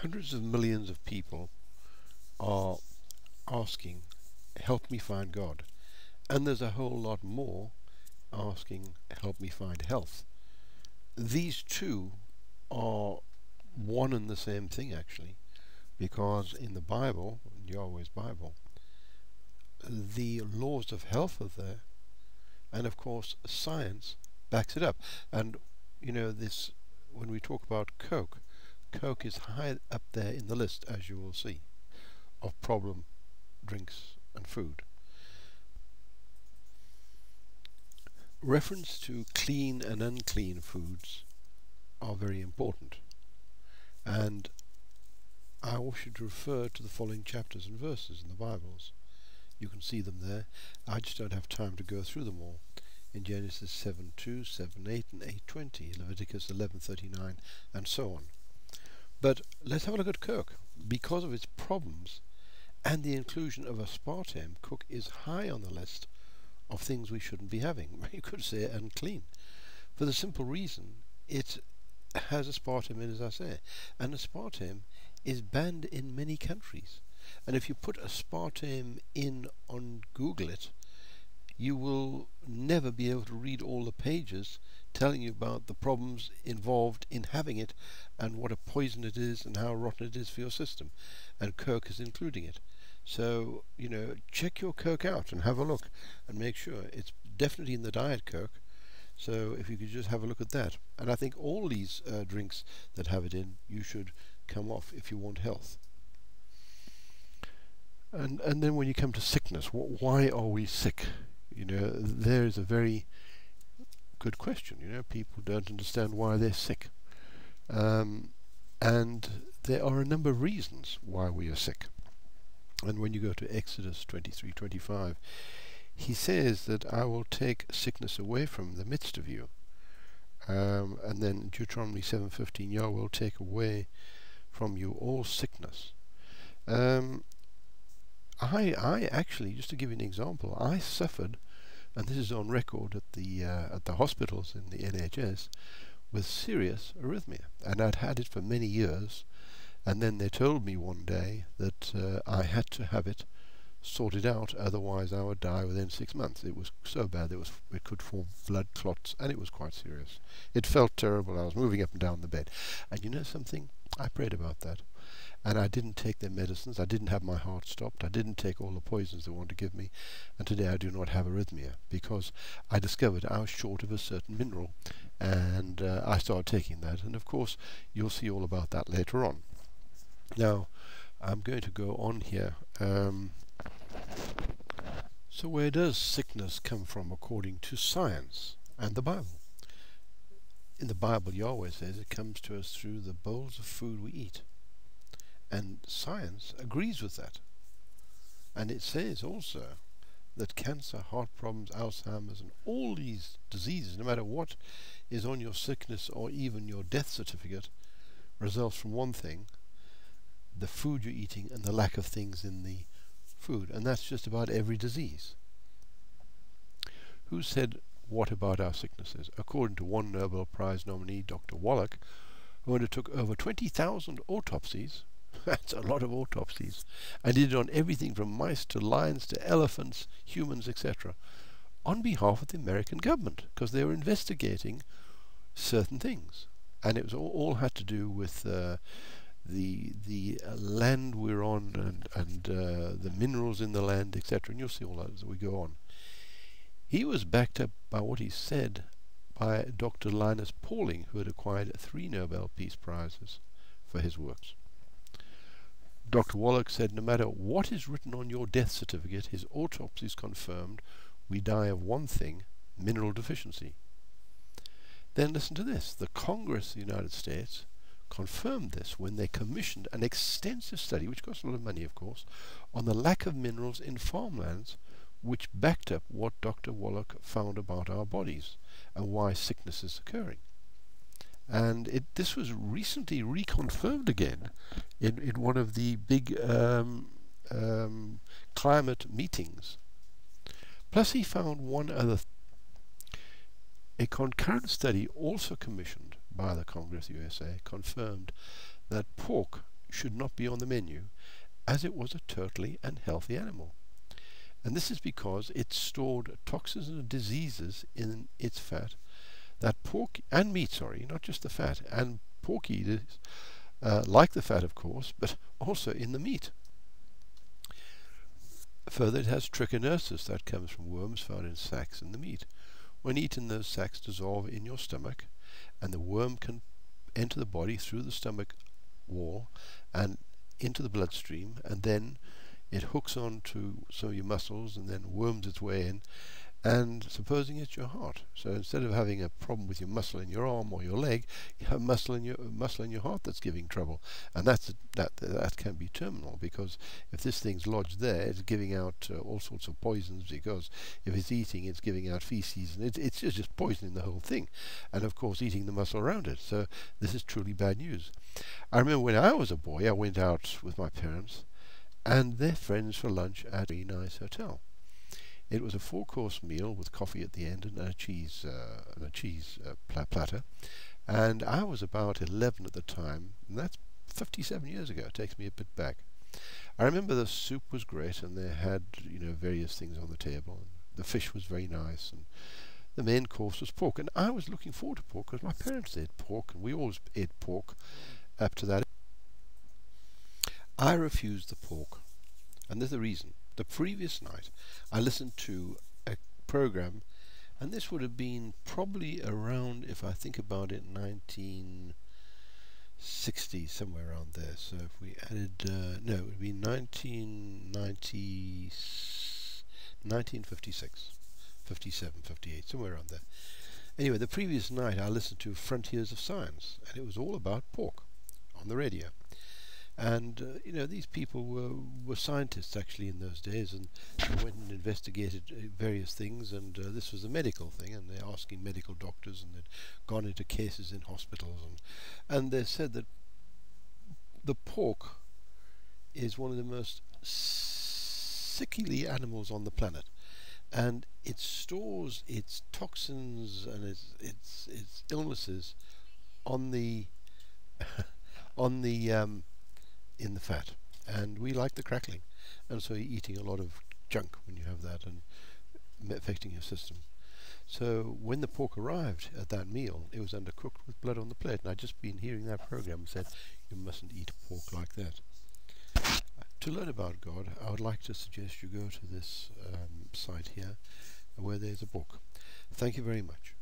Hundreds of millions of people are asking, help me find God. And there's a whole lot more asking, help me find health. These two are one and the same thing, actually, because in the Bible, Yahweh's Bible, the laws of health are there, and of course science backs it up. And you know, this, when we talk about Coke is high up there in the list, as you will see, of problem drinks and food. Reference to clean and unclean foods are very important, and I wish you to refer to the following chapters and verses in the Bibles. You can see them there. I just don't have time to go through them all. In Genesis 7:2, 7:8 and 8:20, Leviticus 11:39 and so on. But let's have a look at Coke. Because of its problems and the inclusion of aspartame, Coke is high on the list of things we shouldn't be having. You could say unclean, for the simple reason it has aspartame in, as I say, and aspartame is banned in many countries. And if you put aspartame in on Google it, you will never be able to read all the pages telling you about the problems involved in having it and what a poison it is and how rotten it is for your system. And Coke is including it. So, you know, check your Coke out and have a look and make sure it's definitely in the Diet Coke. So if you could just have a look at that. And I think all these drinks that have it in, you should come off if you want health. And then when you come to sickness, why are we sick? You know, there is a very good question. You know, people don't understand why they're sick. And there are a number of reasons why we are sick. And when you go to Exodus 23:25, he says that I will take sickness away from the midst of you. And then Deuteronomy 7:15, Yahweh will take away from you all sickness. I actually, just to give you an example, I suffered, and this is on record at the hospitals in the NHS, with serious arrhythmia, and I'd had it for many years. And then they told me one day that I had to have it sorted out, otherwise I would die within 6 months. It was so bad that it could form blood clots, and it was quite serious. It felt terrible. I was moving up and down the bed. And you know something? I prayed about that. And I didn't take their medicines. I didn't have my heart stopped. I didn't take all the poisons they wanted to give me. And today I do not have arrhythmia, because I discovered I was short of a certain mineral. And I started taking that. And of course, you'll see all about that later on. Now, I'm going to go on here. So where does sickness come from according to science and the Bible? In the Bible, Yahweh says it comes to us through the bowls of food we eat. And science agrees with that. And it says also that cancer, heart problems, Alzheimer's, and all these diseases, no matter what is on your sickness or even your death certificate, results from one thing: the food you're eating and the lack of things in the food. And that's just about every disease. Who said what about our sicknesses? According to one Nobel Prize nominee, Dr. Wallach, who undertook over 20,000 autopsies, that's a lot of autopsies, and did it on everything from mice to lions to elephants, humans, etc., on behalf of the American government, because they were investigating certain things. And it was all had to do with the land we're on and the minerals in the land, etc. And you'll see all that as we go on. He was backed up by what he said by Dr. Linus Pauling, who had acquired 3 Nobel Peace Prizes for his works. Dr. Wallach said, no matter what is written on your death certificate, his autopsies confirmed we die of one thing: mineral deficiency. Then listen to this. The Congress of the United States confirmed this when they commissioned an extensive study, which cost a lot of money, of course, on the lack of minerals in farmlands, which backed up what Dr. Wallach found about our bodies and why sickness is occurring. And this was recently reconfirmed again in one of the big climate meetings. Plus he found one other a concurrent study also commissioned by the Congress USA confirmed that pork should not be on the menu, as it was a totally unhealthy animal. And this is because it stored toxins and diseases in its fat that pork and meat, sorry, not just the fat, and pork eaters like the fat, of course, but also in the meat. Further, it has trichinosis that comes from worms found in sacs in the meat. When eaten, those sacs dissolve in your stomach, and the worm can enter the body through the stomach wall and into the bloodstream, and then it hooks on to some of your muscles and then worms its way in, and supposing it's your heart. So instead of having a problem with your muscle in your arm or your leg, you have muscle in your heart that's giving trouble, and that can be terminal, because if this thing's lodged there, it's giving out all sorts of poisons, because if it's eating, it's giving out feces, and it's just poisoning the whole thing, and of course eating the muscle around it. So this is truly bad news. I remember when I was a boy, I went out with my parents and their friends for lunch at a very nice hotel. It was a 4-course meal with coffee at the end and a cheese platter. And I was about 11 at the time, and that's 57 years ago. It takes me a bit back. I remember the soup was great, and they had various things on the table. And the fish was very nice, and the main course was pork. And I was looking forward to pork because my parents ate pork, and we always ate pork up to that. I refused the pork, and there's a reason. The previous night I listened to a program, and this would have been probably around, if I think about it, 1960, somewhere around there. So if we added, no, it would be 1956, 57, 58, somewhere around there. Anyway, the previous night I listened to Frontiers of Science, and it was all about pork on the radio. And these people were scientists actually in those days, and they went and investigated various things, and this was a medical thing, and they're asking medical doctors, and they'd gone into cases in hospitals, and they said that the pork is one of the most sickly animals on the planet, and it stores its toxins and its illnesses on the in the fat, and we like the crackling, and so you're eating a lot of junk when you have that and affecting your system. So when the pork arrived at that meal, it was undercooked with blood on the plate, and I'd just been hearing that program and said you mustn't eat pork like that. To learn about God, I would like to suggest you go to this site here where there's a book. Thank you very much.